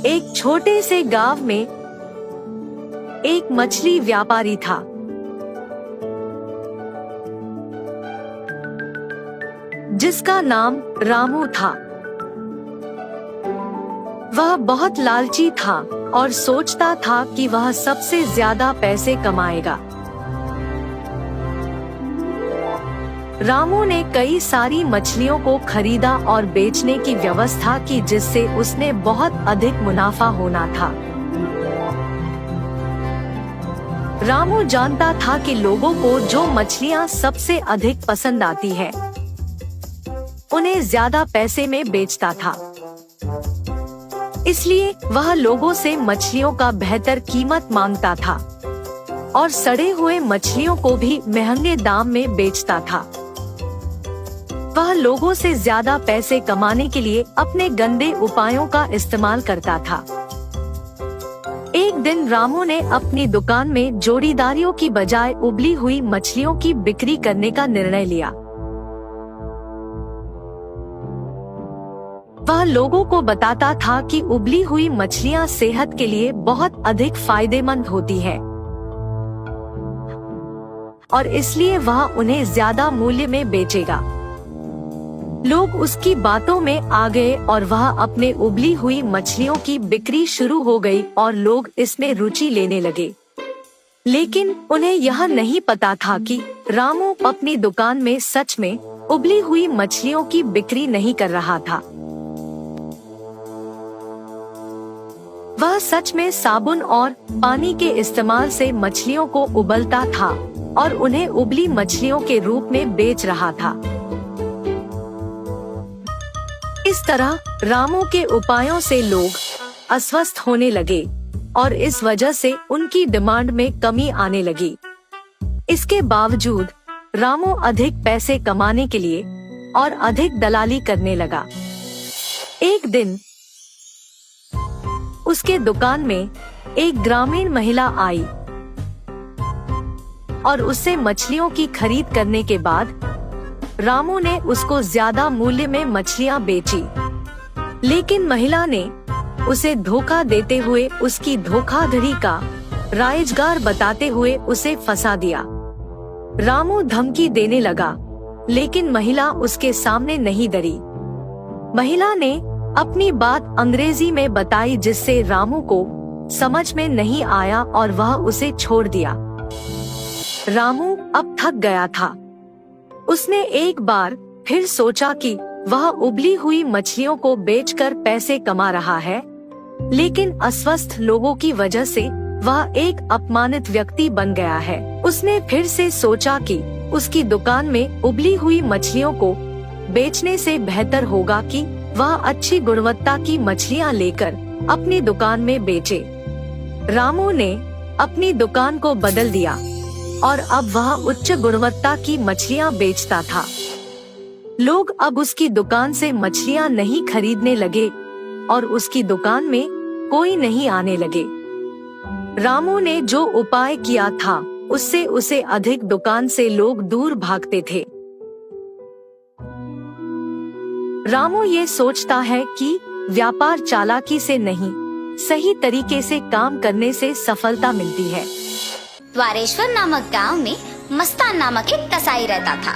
एक छोटे से गांव में एक मछली व्यापारी था। जिसका नाम रामू था। वह बहुत लालची था और सोचता था कि वह सबसे ज्यादा पैसे कमाएगा। रामू ने कई सारी मछलियों को खरीदा और बेचने की व्यवस्था की, जिससे उसने बहुत अधिक मुनाफा होना था। रामू जानता था कि लोगों को जो मछलियां सबसे अधिक पसंद आती है, उन्हें ज्यादा पैसे में बेचता था। इसलिए वह लोगों से मछलियों का बेहतर कीमत मांगता था और सड़े हुए मछलियों को भी महंगे दाम में बेचता था। वह लोगों से ज्यादा पैसे कमाने के लिए अपने गंदे उपायों का इस्तेमाल करता था। एक दिन रामू ने अपनी दुकान में जोड़ीदारियों की बजाय उबली हुई मछलियों की बिक्री करने का निर्णय लिया। वह लोगों को बताता था कि उबली हुई मछलियां सेहत के लिए बहुत अधिक फायदेमंद होती है और इसलिए वह उन्हें ज्यादा मूल्य में बेचेगा। लोग उसकी बातों में आ गए और वह अपने उबली हुई मछलियों की बिक्री शुरू हो गई और लोग इसमें रुचि लेने लगे। लेकिन उन्हें यह नहीं पता था कि रामू अपनी दुकान में सच में उबली हुई मछलियों की बिक्री नहीं कर रहा था। वह सच में साबुन और पानी के इस्तेमाल से मछलियों को उबलता था और उन्हें उबली मछलियों के रूप में बेच रहा था। इस तरह रामू के उपायों से लोग अस्वस्थ होने लगे और इस वजह से उनकी डिमांड में कमी आने लगी। इसके बावजूद रामू अधिक पैसे कमाने के लिए और अधिक दलाली करने लगा। एक दिन उसके दुकान में एक ग्रामीण महिला आई और उससे मछलियों की खरीद करने के बाद रामू ने उसको ज्यादा मूल्य में मछलियां बेची। लेकिन महिला ने उसे धोखा देते हुए उसकी धोखाधड़ी का राइजगार बताते हुए उसे फंसा दिया। रामू धमकी देने लगा, लेकिन महिला उसके सामने नहीं डरी। महिला ने अपनी बात अंग्रेजी में बताई, जिससे रामू को समझ में नहीं आया और वह उसे छोड़ दिया। रामू अब थक गया था। उसने एक बार फिर सोचा कि वह उबली हुई मछलियों को बेचकर पैसे कमा रहा है, लेकिन अस्वस्थ लोगों की वजह से वह एक अपमानित व्यक्ति बन गया है। उसने फिर से सोचा कि उसकी दुकान में उबली हुई मछलियों को बेचने से बेहतर होगा कि वह अच्छी गुणवत्ता की मछलियां लेकर अपनी दुकान में बेचे। रामू ने अपनी दुकान को बदल दिया और अब वह उच्च गुणवत्ता की मछलियां बेचता था। लोग अब उसकी दुकान से मछलियां नहीं खरीदने लगे और उसकी दुकान में कोई नहीं आने लगे। रामू ने जो उपाय किया था, उससे उसे अधिक दुकान से लोग दूर भागते थे। रामू ये सोचता है कि व्यापार चालाकी से नहीं, सही तरीके से काम करने से सफलता मिलती है। द्वारेश्वर नामक गांव में मस्तान नामक एक कसाई रहता था।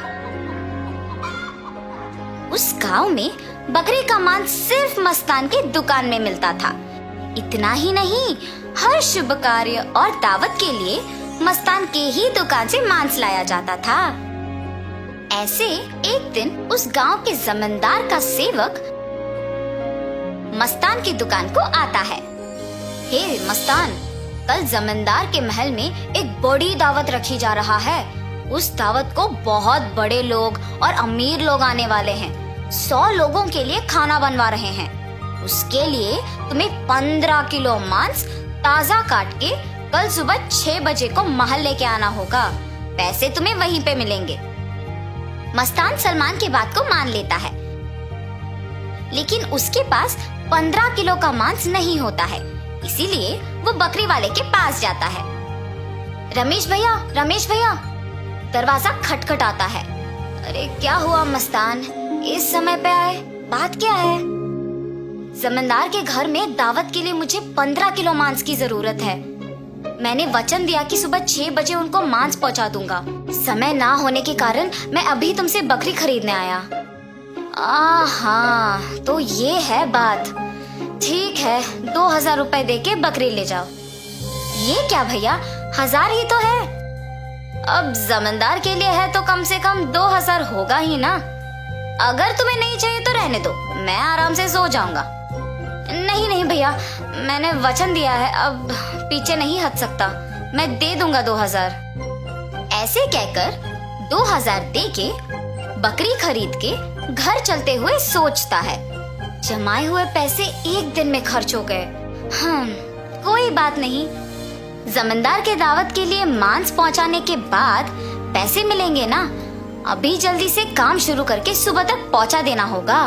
उस गांव में बकरे का मांस सिर्फ मस्तान की दुकान में मिलता था। इतना ही नहीं, हर शुभ कार्य और दावत के लिए मस्तान के ही दुकान से मांस लाया जाता था। ऐसे एक दिन उस गांव के जमींदार का सेवक मस्तान की दुकान को आता है। हे मस्तान, कल जमींदार के महल में एक बड़ी दावत रखी जा रहा है। उस दावत को बहुत बड़े लोग और अमीर लोग आने वाले हैं। 100 लोगों के लिए खाना बनवा रहे हैं। उसके लिए तुम्हें 15 किलो मांस ताजा काट के कल सुबह 6 बजे को महल लेके आना होगा। पैसे तुम्हें वहीं पे मिलेंगे। मस्तान सलमान की बात को मान लेता है, लेकिन उसके पास 15 किलो का मांस नहीं होता है। इसीलिए वो बकरी वाले के पास जाता है। रमेश भैया, रमेश भैया, दरवाजा खटखटाता है। अरे क्या हुआ मस्तान, इस समय पे आए, बात क्या है? जमींदार के घर में दावत के लिए मुझे 15 किलो मांस की जरूरत है। मैंने वचन दिया कि सुबह 6 बजे उनको मांस पहुंचा दूंगा। समय ना होने के कारण मैं अभी तुमसे बकरी खरीदने आया। हाँ, तो ये है बात। ठीक है, 2000 रुपए दे के बकरी ले जाओ। ये क्या भैया, 1000 ही तो है। अब जमींदार के लिए है तो कम से कम 2000 होगा ही ना। अगर तुम्हें नहीं चाहिए तो रहने दो, मैं आराम से सो जाऊंगा। नहीं नहीं भैया, मैंने वचन दिया है, अब पीछे नहीं हट सकता। मैं दे दूंगा 2000। ऐसे कहकर 2000 दे के बकरी खरीद के घर चलते हुए सोचता है, जमाए हुए पैसे एक दिन में खर्च हो गए। कोई बात नहीं, जमींदार के दावत के लिए मांस पहुंचाने के बाद पैसे मिलेंगे ना। अभी जल्दी से काम शुरू करके सुबह तक पहुंचा देना होगा।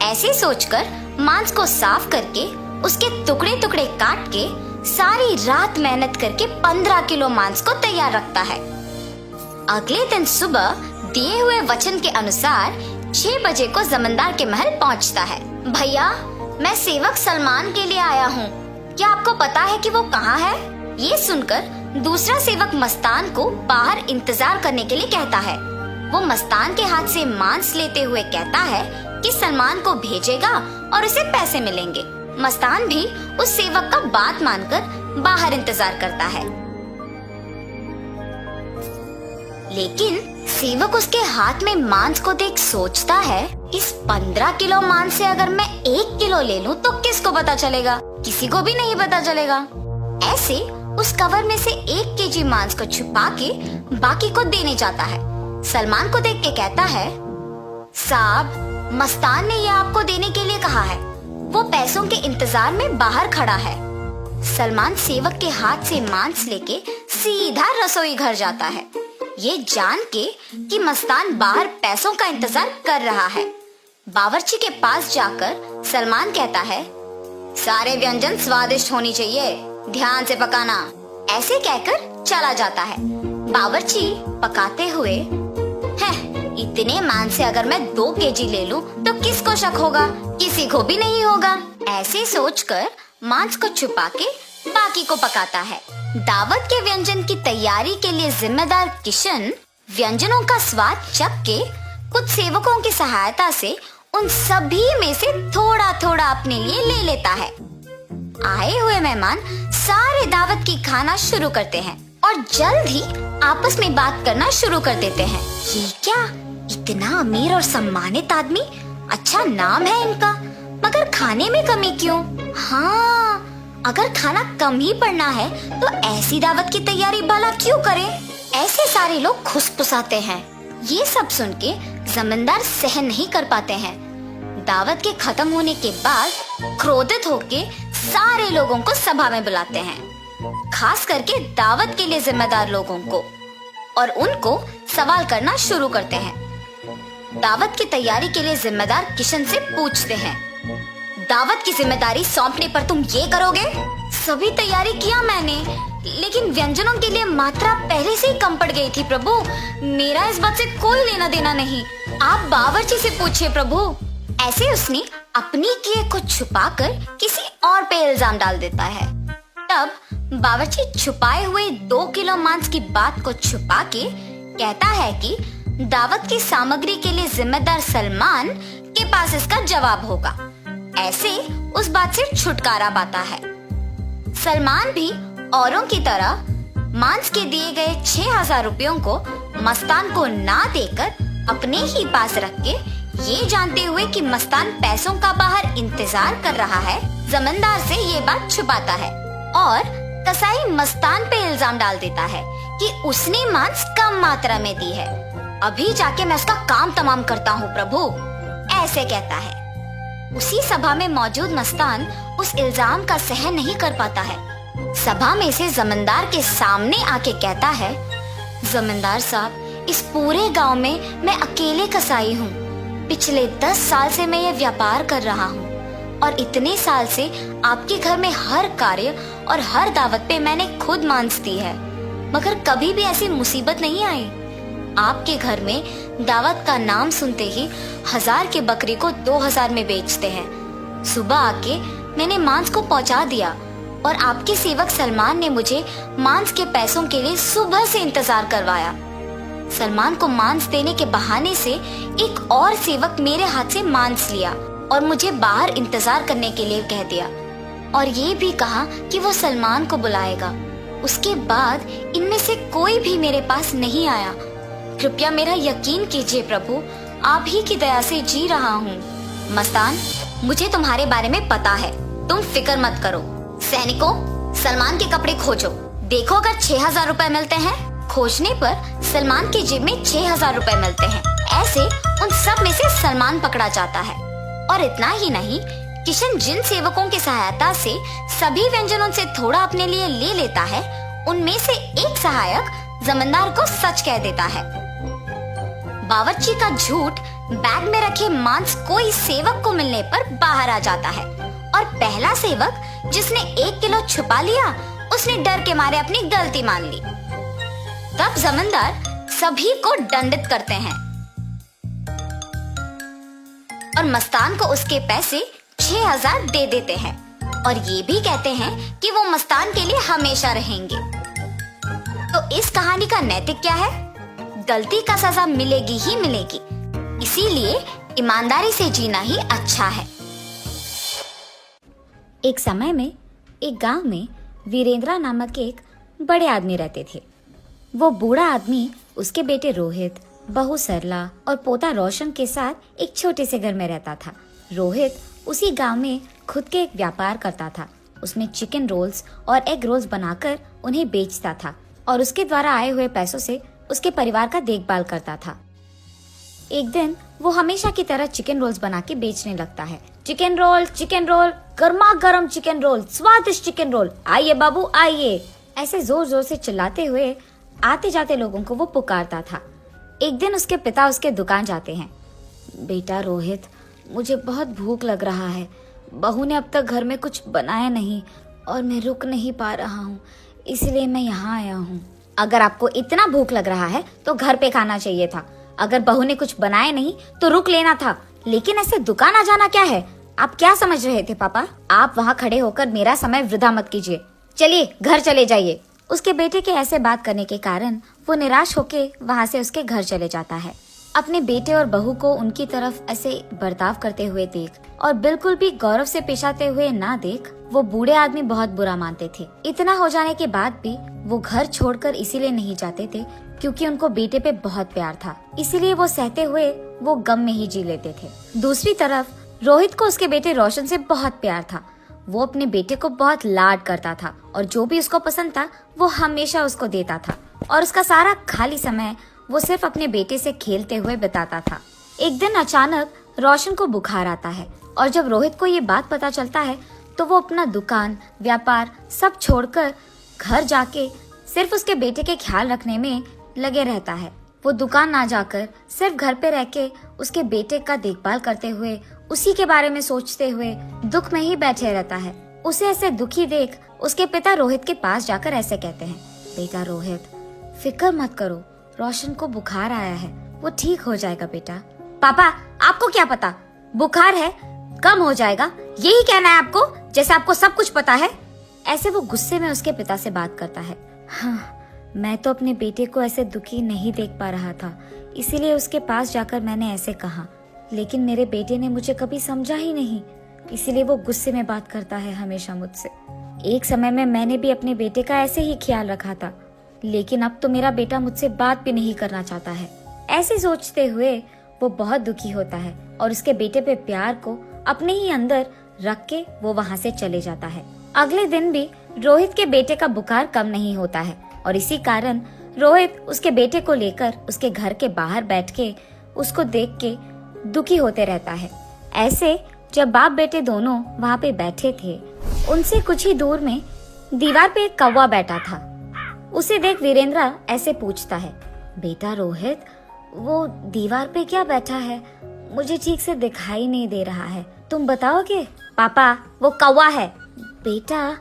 ऐसे सोचकर मांस को साफ करके उसके टुकड़े टुकड़े काट के सारी रात मेहनत करके 15 किलो मांस को तैयार रखता है। अगले दिन सुबह दिए हुए वचन के अनुसार 6 बजे को जमींदार के महल पहुंचता है। भैया, मैं सेवक सलमान के लिए आया हूँ, क्या आपको पता है कि वो कहाँ है? ये सुनकर दूसरा सेवक मस्तान को बाहर इंतजार करने के लिए कहता है। वो मस्तान के हाथ से मांस लेते हुए कहता है कि सलमान को भेजेगा और उसे पैसे मिलेंगे। मस्तान भी उस सेवक का बात मानकर बाहर इंतजार करता है। लेकिन सेवक उसके हाथ में मांस को देख सोचता है, इस 15 किलो मांस से अगर मैं 1 किलो ले लूं तो किसको पता चलेगा? किसी को भी नहीं पता चलेगा। ऐसे उस कवर में से 1 केजी मांस को छुपा के बाकी को देने जाता है। सलमान को देख के कहता है, साहब, मस्तान ने यह आपको देने के लिए कहा है। वो पैसों के इंतजार में बाहर खड़ा है। सलमान सेवक के हाथ से मांस लेके सीधा रसोई घर जाता है, ये जान के कि मस्तान बाहर पैसों का इंतजार कर रहा है। बावर्ची के पास जाकर सलमान कहता है, सारे व्यंजन स्वादिष्ट होनी चाहिए, ध्यान से पकाना। ऐसे कहकर चला जाता है। बावर्ची पकाते हुए, इतने मांस से अगर मैं 2 केजी ले लूं तो किसको शक होगा? किसी को भी नहीं होगा। ऐसे सोचकर मांस को छुपा के बाकी को पकाता है। दावत के व्यंजन की तैयारी के लिए जिम्मेदार किशन व्यंजनों का स्वाद चख के कुछ सेवकों की सहायता से उन सभी में से थोड़ा थोड़ा अपने लिए ले लेता है। आए हुए मेहमान सारे दावत की खाना शुरू करते हैं और जल्द ही आपस में बात करना शुरू कर देते हैं। ये क्या, इतना अमीर और सम्मानित आदमी, अच्छा नाम है इनका, मगर खाने में कमी क्यों? हाँ, अगर खाना कम ही पड़ना है तो ऐसी दावत की तैयारी भला क्यों करे? ऐसे सारे लोग खुसफुसाते हैं। ये सब सुन के जमींदार सहन नहीं कर पाते हैं। दावत के खत्म होने के बाद क्रोधित होके सारे लोगों को सभा में बुलाते हैं, खास करके दावत के लिए जिम्मेदार लोगों को, और उनको सवाल करना शुरू करते हैं। दावत की तैयारी के लिए जिम्मेदार किशन से पूछते हैं, दावत की जिम्मेदारी सौंपने पर तुम ये करोगे? सभी तैयारी किया मैंने, लेकिन व्यंजनों के लिए मात्रा पहले से ही कम पड़ गई थी प्रभु। मेरा इस बात से कोई लेना देना नहीं, आप बावर्ची से पूछिए प्रभु। ऐसे उसने अपनी किए को छुपाकर किसी और पे इल्जाम डाल देता है। तब बावर्ची छुपाए हुए 2 किलो मांस की बात को छुपा के कहता है कि दावत की सामग्री के लिए जिम्मेदार सलमान के पास इसका जवाब होगा। ऐसे उस बात से छुटकारा पाता है। सलमान भी औरों की तरह मांस के दिए गए 6000 रुपयों को मस्तान को ना देकर अपने ही पास रख के, ये जानते हुए कि मस्तान पैसों का बाहर इंतजार कर रहा है, जमींदार से ये बात छुपाता है और कसाई मस्तान पे इल्जाम डाल देता है कि उसने मांस कम मात्रा में दी है। अभी जाके मैं उसका काम तमाम करता हूँ प्रभु, ऐसे कहता है। उसी सभा में मौजूद मस्तान उस इल्जाम का सहन नहीं कर पाता है। सभा में से जमींदार के सामने आके कहता है, जमींदार साहब, इस पूरे गांव में मैं अकेले कसाई हूँ। पिछले 10 साल से मैं ये व्यापार कर रहा हूँ और इतने साल से आपके घर में हर कार्य और हर दावत पे मैंने खुद मांस दी है, मगर कभी भी ऐसी मुसीबत नहीं आई। आपके घर में दावत का नाम सुनते ही 1000 की बकरी को 2000 में बेचते हैं, सुबह आके मैंने मांस को पहुंचा दिया और आपके सेवक सलमान ने मुझे मांस के पैसों के लिए सुबह से इंतजार करवाया। सलमान को मांस देने के बहाने से एक और सेवक मेरे हाथ से मांस लिया और मुझे बाहर इंतजार करने के लिए कह दिया और ये भी कहा कि वो सलमान को बुलाएगा। उसके बाद इनमें से कोई भी मेरे पास नहीं आया। कृपया मेरा यकीन कीजिए प्रभु, आप ही की दया से जी रहा हूँ। मस्तान, मुझे तुम्हारे बारे में पता है, तुम फिक्र मत करो। सैनिकों, सलमान के कपड़े खोजो, देखो अगर 6,000 रुपए मिलते हैं। खोजने पर सलमान की जेब में 6,000 रुपए मिलते हैं। ऐसे उन सब में से सलमान पकड़ा जाता है। और इतना ही नहीं, किशन जिन सेवकों की सहायता से सभी व्यंजनों से थोड़ा अपने लिए ले लेता है, उनमें से एक सहायक जमींदार को सच कह देता है। बावर्ची का झूठ बैग में रखे मांस कोई सेवक को मिलने पर बाहर आ जाता है और पहला सेवक जिसने 1 किलो छुपा लिया, उसने डर के मारे अपनी गलती मान ली। तब जमींदार सभी को दंडित करते हैं और मस्तान को उसके पैसे 6,000 दे देते हैं और ये भी कहते हैं कि वो मस्तान के लिए हमेशा रहेंगे। तो इस कहानी का नैतिक क्या है? गलती का सजा मिलेगी ही मिलेगी, इसीलिए ईमानदारी से जीना ही अच्छा है। एक समय में एक गांव में वीरेंद्रा नामक एक बड़े आदमी रहते थे। वो बूढ़ा आदमी उसके बेटे रोहित, बहू सरला और पोता रोशन के साथ एक छोटे से घर में रहता था। रोहित उसी गांव में खुद के एक व्यापार करता था। उसमें चिकन रोल्स और एग रोल्स बनाकर उन्हें बेचता था और उसके द्वारा आए हुए पैसों से उसके परिवार का देखभाल करता था। एक दिन वो हमेशा की तरह चिकन रोल्स बना के बेचने लगता है। चिकन रोल, गर्मा गर्म चिकन रोल, स्वादिष्ट चिकन रोल, आइए बाबू आइए, ऐसे जोर जोर से चिल्लाते हुए आते जाते लोगों को वो पुकारता था। एक दिन उसके पिता उसके दुकान जाते हैं। बेटा रोहित, मुझे बहुत भूख लग रहा है। बहू ने अब तक घर में कुछ बनाया नहीं और मैं रुक नहीं पा रहा हूँ, इसलिए मैं यहाँ आया हूँ। अगर आपको इतना भूख लग रहा है तो घर पे खाना चाहिए था। अगर बहू ने कुछ बनाया नहीं तो रुक लेना था, लेकिन ऐसे दुकान आ जाना क्या है? आप क्या समझ रहे थे पापा? आप वहाँ खड़े होकर मेरा समय वृथा मत कीजिए, चलिए घर चले जाइए। उसके बेटे के ऐसे बात करने के कारण वो निराश होके वहाँ से उसके घर चले जाता है। अपने बेटे और बहू को उनकी तरफ ऐसे बर्ताव करते हुए देख और बिल्कुल भी गौरव से पेश आते हुए ना देख वो बूढ़े आदमी बहुत बुरा मानते थे। इतना हो जाने के बाद भी वो घर छोड़कर इसीलिए नहीं जाते थे क्योंकि उनको बेटे पे बहुत प्यार था, इसीलिए वो सहते हुए वो गम में ही जी लेते थे। दूसरी तरफ रोहित को उसके बेटे रोशन से बहुत प्यार था। वो अपने बेटे को बहुत लाड करता था और जो भी उसको पसंद था वो हमेशा उसको देता था और उसका सारा खाली समय वो सिर्फ अपने बेटे से खेलते हुए बिताता था। एक दिन अचानक रोशन को बुखार आता है और जब रोहित को ये बात पता चलता है तो वो अपना दुकान, व्यापार सब छोड़कर घर जाके सिर्फ उसके बेटे के ख्याल रखने में लगे रहता है। वो दुकान ना जाकर सिर्फ घर पे रह के उसके बेटे का देखभाल करते हुए, उसी के बारे में सोचते हुए दुख में ही बैठे रहता है। उसे ऐसे दुखी देख उसके पिता रोहित के पास जाकर ऐसे कहते हैं, बेटा रोहित, फिक्र मत करो, रोशन को बुखार आया है, वो ठीक हो जाएगा बेटा। पापा, आपको क्या पता, बुखार है, कम हो जाएगा, यही कहना है आपको, जैसे आपको सब कुछ पता है। ऐसे वो गुस्से में उसके पिता से बात करता है। हाँ, मैं तो अपने बेटे को ऐसे दुखी नहीं देख पा रहा था, इसीलिए उसके पास जाकर मैंने ऐसे कहा, लेकिन मेरे बेटे ने मुझे कभी समझा ही नहीं, इसीलिए वो गुस्से में बात करता है हमेशा मुझसे। एक समय में मैंने भी अपने बेटे का ऐसे ही ख्याल रखा था, लेकिन अब तो मेरा बेटा मुझसे बात भी नहीं करना चाहता है। ऐसे सोचते हुए वो बहुत दुखी होता है और उसके बेटे पे प्यार को अपने ही अंदर रख के वो वहाँ से चले जाता है। अगले दिन भी रोहित के बेटे का बुखार कम नहीं होता है और इसी कारण रोहित उसके बेटे को लेकर उसके घर के बाहर बैठ के उसको देख के दुखी होते रहता है। ऐसे जब बाप बेटे दोनों वहाँ पे बैठे थे, उनसे कुछ ही दूर में दीवार पे एक कौवा बैठा था। उसे देख वीरेंद्रा ऐसे पूछता है, बेटा रोहित, वो दीवार पे क्या बैठा है? मुझे ठीक से दिखाई नहीं दे रहा है, तुम बताओगे? पापा, वो कौवा है। बेटा,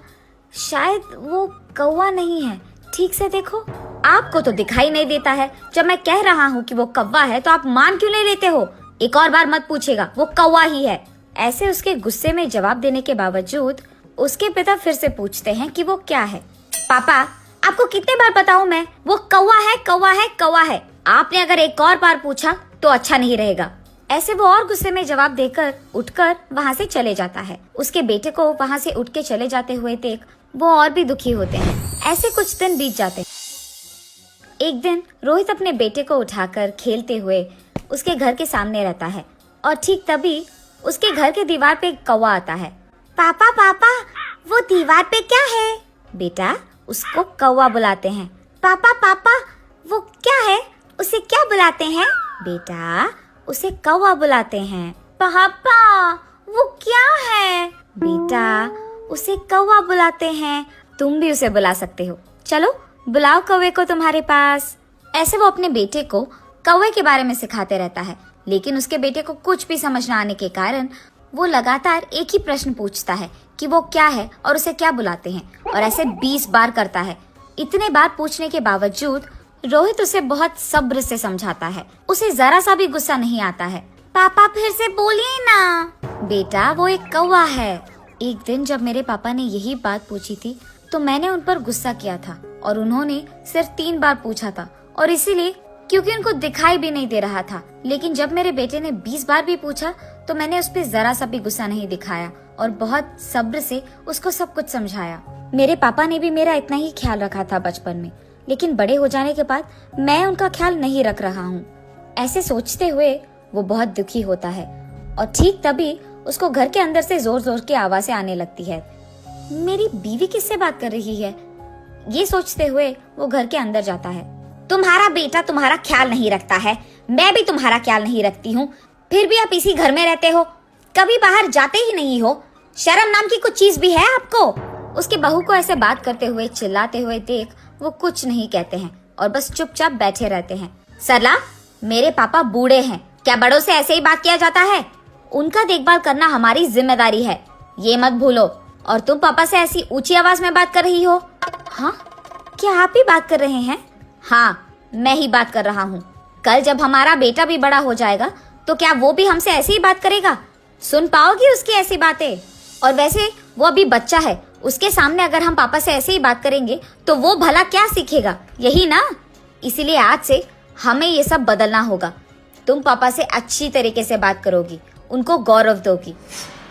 शायद वो कौवा नहीं है, ठीक से देखो। आपको तो दिखाई नहीं देता है, जब मैं कह रहा हूँ कि वो कौवा है तो आप मान क्यों नहीं लेते हो? एक और बार मत पूछेगा, वो कौवा ही है। ऐसे उसके गुस्से में जवाब देने के बावजूद उसके पिता फिर से पूछते हैं कि वो क्या है। पापा, आपको कितने बार बताऊं मैं, वो कौवा है, कौवा है, कौवा है। आपने अगर एक और बार पूछा तो अच्छा नहीं रहेगा। ऐसे वो और गुस्से में जवाब देकर उठकर वहाँ से चले जाता है। उसके बेटे को वहाँ से उठ के चले जाते हुए देख वो और भी दुखी होते हैं। ऐसे कुछ दिन बीत जाते हैं। एक दिन रोहित अपने बेटे को उठाकर खेलते हुए उसके घर के सामने रहता है और ठीक तभी उसके घर के दीवार पे एक कौवा आता है। पापा पापा, वो दीवार पे क्या है? बेटा, उसको कौवा बुलाते हैं। पापा पापा, वो क्या है? उसे क्या बुलाते हैं? बेटा, उसे कौवा बुलाते हैं। पापा, वो क्या है? बेटा, उसे कौवा बुलाते हैं। तुम भी उसे बुला सकते हो। चलो बुलाओ कौवे को तुम्हारे पास। ऐसे वो अपने बेटे को कौवे के बारे में सिखाते रहता है, लेकिन उसके बेटे को कुछ भी समझ न आने के कारण वो लगातार एक ही प्रश्न पूछता है कि वो क्या है और उसे क्या बुलाते हैं, और ऐसे 20 बार करता है। इतने बार पूछने के बावजूद रोहित उसे बहुत सब्र से समझाता है। उसे जरा सा भी गुस्सा नहीं आता है। पापा फिर से बोलिए ना। बेटा, वो एक कौवा है। एक दिन जब मेरे पापा ने यही बात पूछी थी तो मैंने उन पर गुस्सा किया था और उन्होंने सिर्फ 3 बार पूछा था, और इसीलिए क्योंकि उनको दिखाई भी नहीं दे रहा था। लेकिन जब मेरे बेटे ने 20 बार भी पूछा तो मैंने उस पर जरा सा भी गुस्सा नहीं दिखाया और बहुत सब्र से उसको सब कुछ समझाया। मेरे पापा ने भी मेरा इतना ही ख्याल रखा था बचपन में, लेकिन बड़े हो जाने के बाद मैं उनका ख्याल नहीं रख रहा हूँ। ऐसे सोचते हुए वो बहुत दुखी होता है और ठीक तभी उसको घर के अंदर से जोर जोर की आवाजें आने लगती है। मेरी बीवी किससे बात कर रही है? ये सोचते हुए वो घर के अंदर जाता है। तुम्हारा बेटा तुम्हारा ख्याल नहीं रखता है, मैं भी तुम्हारा ख्याल नहीं रखती हूँ, फिर भी आप इसी घर में रहते हो, कभी बाहर जाते ही नहीं हो। शर्म नाम की कुछ चीज भी है आपको? उसके बहू को ऐसे बात करते हुए चिल्लाते हुए देख वो कुछ नहीं कहते हैं और बस चुपचाप बैठे रहते हैं। सरला, मेरे पापा बूढ़े हैं, क्या बड़ों से ऐसे ही बात किया जाता है? उनका देखभाल करना हमारी जिम्मेदारी है, ये मत भूलो। और तुम पापा से ऐसी ऊंची आवाज में बात कर रही हो? हाँ, क्या आप ही बात कर रहे हैं? हाँ, मैं ही बात कर रहा हूँ। कल जब हमारा बेटा भी बड़ा हो जाएगा तो क्या वो भी हमसे ऐसे ही बात करेगा? सुन पाओगी उसकी ऐसी बातें? और वैसे वो अभी बच्चा है, उसके सामने अगर हम पापा से ऐसे ही बात करेंगे तो वो भला क्या सीखेगा, यही ना? इसीलिए आज से हमें ये सब बदलना होगा। तुम पापा से अच्छी तरीके से बात करोगी, उनको गौरव दोगी।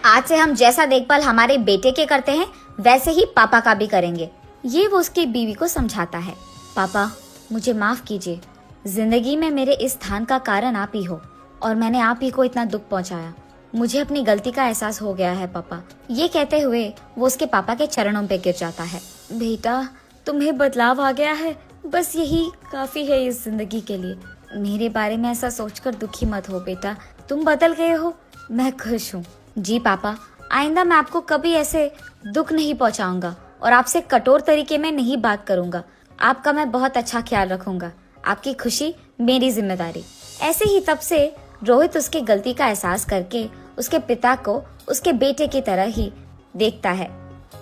आज से हम जैसा देखभाल हमारे बेटे के करते हैं वैसे ही पापा का भी करेंगे। ये वो उसकी बीवी को समझाता है। पापा, मुझे माफ कीजिए, जिंदगी में मेरे इस स्थान का कारण आप ही हो और मैंने आप ही को इतना दुख पहुंचाया। मुझे अपनी गलती का एहसास हो गया है पापा। ये कहते हुए वो उसके पापा के चरणों पे गिर जाता है। बेटा, तुम्हें बदलाव आ गया है, बस यही काफी है इस जिंदगी के लिए। मेरे बारे में ऐसा सोचकर दुखी मत हो बेटा, तुम बदल गए हो, मैं खुश हूँ। जी पापा, आइंदा मैं आपको कभी ऐसे दुख नहीं पहुँचाऊंगा और आपसे कठोर तरीके में नहीं बात करूंगा। आपका मैं बहुत अच्छा ख्याल रखूंगा, आपकी खुशी मेरी जिम्मेदारी। ऐसे ही तब से रोहित उसकी गलती का एहसास करके उसके पिता को उसके बेटे की तरह ही देखता है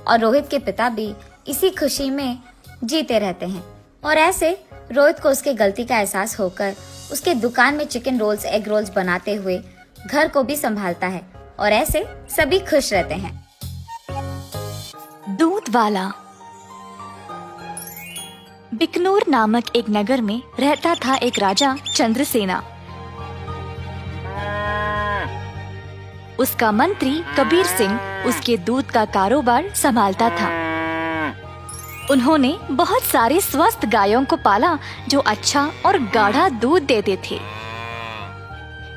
और रोहित के पिता भी इसी खुशी में जीते रहते हैं। और ऐसे रोहित को उसके गलती का एहसास होकर उसके दुकान में चिकन रोल्स, एग रोल्स बनाते हुए घर को भी संभालता है और ऐसे सभी खुश रहते हैं। दूध वाला। बिकनूर नामक एक नगर में रहता था एक राजा चंद्रसेना। उसका मंत्री कबीर सिंह उसके दूध का कारोबार संभालता था। उन्होंने बहुत सारे स्वस्थ गायों को पाला जो अच्छा और गाढ़ा दूध देते थे।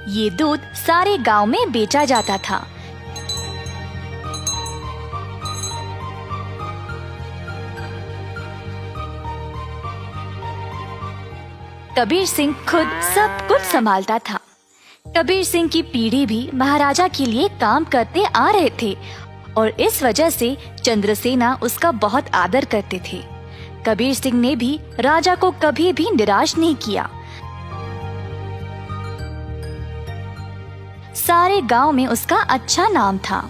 ये दूध सारे गांव में बेचा जाता था। कबीर सिंह खुद सब कुछ संभालता था। कबीर सिंह की पीढ़ी भी महाराजा के लिए काम करते आ रहे थे और इस वजह से चंद्रसेना उसका बहुत आदर करते थे। कबीर सिंह ने भी राजा को कभी भी निराश नहीं किया। सारे गांव में उसका अच्छा नाम था।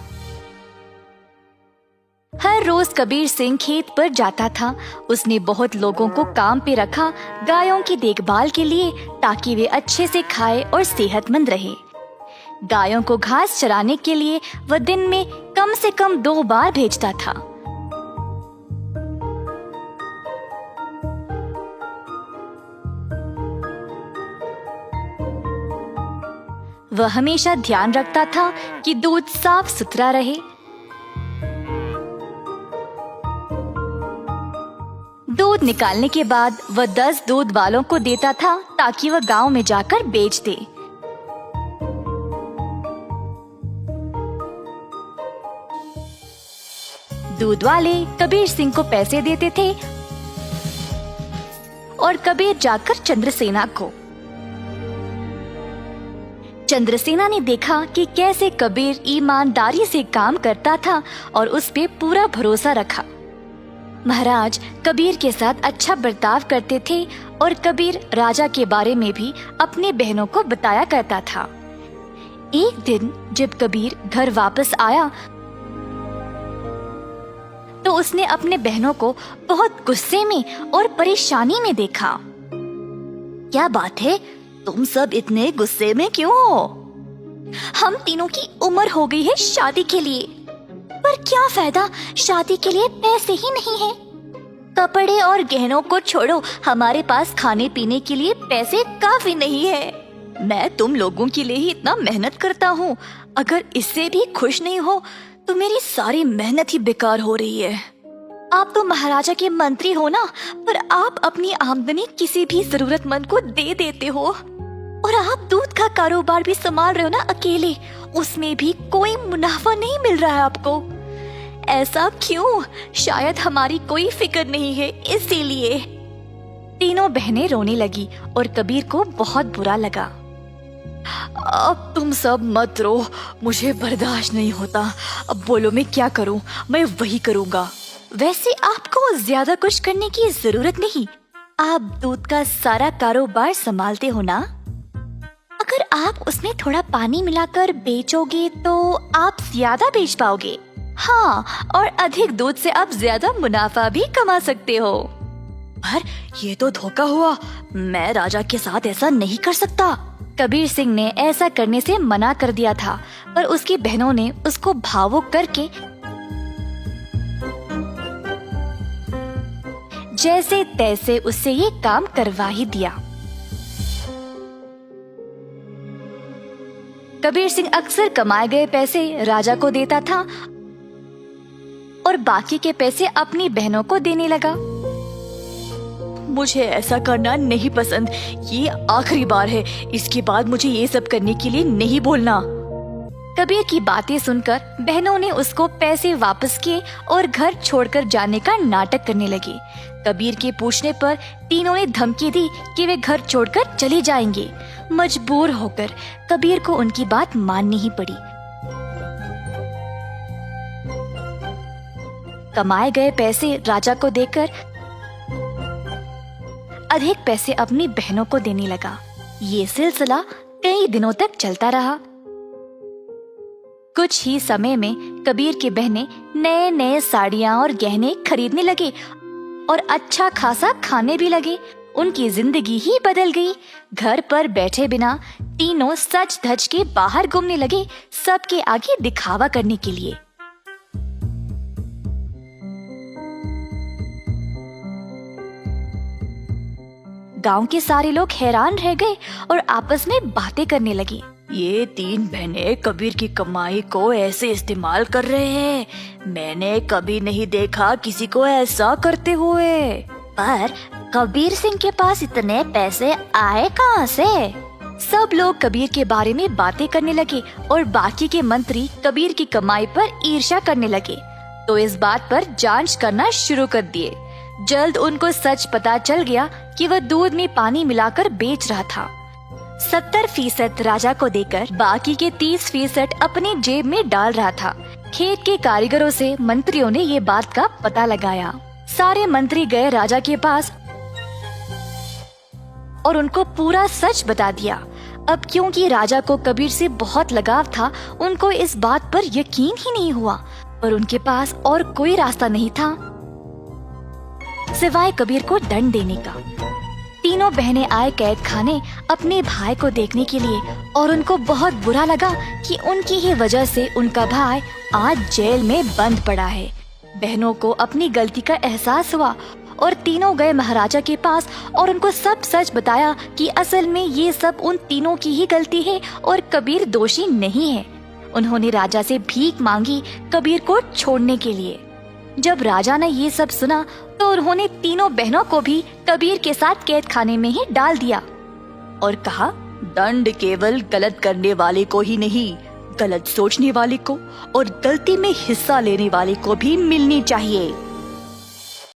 हर रोज कबीर सिंह खेत पर जाता था। उसने बहुत लोगों को काम पे रखा गायों की देखभाल के लिए, ताकि वे अच्छे से खाए और सेहतमंद रहे। गायों को घास चराने के लिए वह दिन में कम से कम 2 बार भेजता था। वह हमेशा ध्यान रखता था कि दूध साफ सुथरा रहे। दूध निकालने के बाद वह 10 दूध वालों को देता था ताकि वह गांव में जाकर बेच दे। दूध वाले कबीर सिंह को पैसे देते थे और कबीर जाकर चंद्रसेना को। चंद्रसेना ने देखा कि कैसे कबीर ईमानदारी से काम करता था और उस पे पूरा भरोसा रखा। महाराज कबीर के साथ अच्छा बर्ताव करते थे और कबीर राजा के बारे में भी अपने बहनों को बताया करता था। एक दिन जब कबीर घर वापस आया तो उसने अपने बहनों को बहुत गुस्से में और परेशानी में देखा। क्या बात है, तुम सब इतने गुस्से में क्यों हो? हम तीनों की उम्र हो गई है शादी के लिए, पर क्या फायदा, शादी के लिए पैसे ही नहीं है। कपड़े और गहनों को छोड़ो, हमारे पास खाने पीने के लिए पैसे काफी नहीं है। मैं तुम लोगों के लिए ही इतना मेहनत करता हूँ, अगर इससे भी खुश नहीं हो तो मेरी सारी मेहनत ही बेकार हो रही है। आप तो महाराजा के मंत्री हो ना, पर आप अपनी आमदनी किसी भी जरूरतमंद को दे देते हो और आप दूध का कारोबार भी संभाल रहे हो ना अकेले, उसमें भी कोई मुनाफा नहीं मिल रहा है आपको। ऐसा क्यों? शायद हमारी कोई फिक्र नहीं है इसीलिए। तीनों बहनें रोने लगी और कबीर को बहुत बुरा लगा। अब तुम सब मत रो, मुझे बर्दाश्त नहीं होता। अब बोलो मैं क्या करूं? मैं वही करूंगा। वैसे आपको ज्यादा कुछ करने की जरूरत नहीं, आप दूध का सारा कारोबार संभालते हो ना। अगर आप उसमें थोड़ा पानी मिलाकर बेचोगे तो आप ज्यादा बेच पाओगे। हाँ, और अधिक दूध से आप ज्यादा मुनाफा भी कमा सकते हो। पर ये तो धोखा हुआ, मैं राजा के साथ ऐसा नहीं कर सकता। कबीर सिंह ने ऐसा करने से मना कर दिया था, पर उसकी बहनों ने उसको भावुक करके जैसे तैसे उससे ये काम करवा ही दिया। कबीर सिंह अक्सर कमाए गए पैसे राजा को देता था और बाकी के पैसे अपनी बहनों को देने लगा। मुझे ऐसा करना नहीं पसंद, ये आखिरी बार है, इसके बाद मुझे ये सब करने के लिए नहीं बोलना। कबीर की बातें सुनकर बहनों ने उसको पैसे वापस किए और घर छोड़कर जाने का नाटक करने लगे। कबीर के पूछने पर तीनों ने धमकी दी कि वे घर छोड़कर चले जाएंगे। मजबूर होकर कबीर को उनकी बात माननी ही पड़ी। कमाए गए पैसे राजा को देकर अधिक पैसे अपनी बहनों को देने लगा। ये सिलसिला कई दिनों तक चलता रहा। कुछ ही समय में कबीर की बहनें नए नए साड़ियां और गहने खरीदने लगे और अच्छा खासा खाने भी लगे। उनकी जिंदगी ही बदल गई। घर पर बैठे बिना तीनों सच धज के बाहर घूमने लगे, सबके आगे दिखावा करने के लिए। गांव के सारे लोग हैरान रह गए और आपस में बातें करने लगे। ये 3 बहनें कबीर की कमाई को ऐसे इस्तेमाल कर रहे हैं, मैंने कभी नहीं देखा किसी को ऐसा करते हुए। पर कबीर सिंह के पास इतने पैसे आए कहाँ से? सब लोग कबीर के बारे में बातें करने लगे और बाकी के मंत्री कबीर की कमाई पर ईर्ष्या करने लगे, तो इस बात पर जांच करना शुरू कर दिए। जल्द उनको सच पता चल गया कि वह दूध में पानी मिलाकर बेच रहा था। 70% राजा को देकर बाकी के 30% अपनी जेब में डाल रहा था। खेत के कारीगरों से मंत्रियों ने ये बात का पता लगाया। सारे मंत्री गए राजा के पास और उनको पूरा सच बता दिया। अब क्योंकि राजा को कबीर से बहुत लगाव था, उनको इस बात पर यकीन ही नहीं हुआ, पर उनके पास और कोई रास्ता नहीं था सिवाय कबीर को दंड देने का। तीनों बहनें आए कैद खाने अपने भाई को देखने के लिए और उनको बहुत बुरा लगा कि उनकी ही वजह से उनका भाई आज जेल में बंद पड़ा है। बहनों को अपनी गलती का एहसास हुआ और तीनों गए महाराजा के पास और उनको सब सच बताया कि असल में ये सब उन तीनों की ही गलती है और कबीर दोषी नहीं है। उन्होंने राजा से भीख मांगी कबीर को छोड़ने के लिए। जब राजा ने ये सब सुना तो उन्होंने तीनों बहनों को भी कबीर के साथ कैद खाने में ही डाल दिया और कहा, दंड केवल गलत करने वाले को ही नहीं, गलत सोचने वाले को और गलती में हिस्सा लेने वाले को भी मिलनी चाहिए।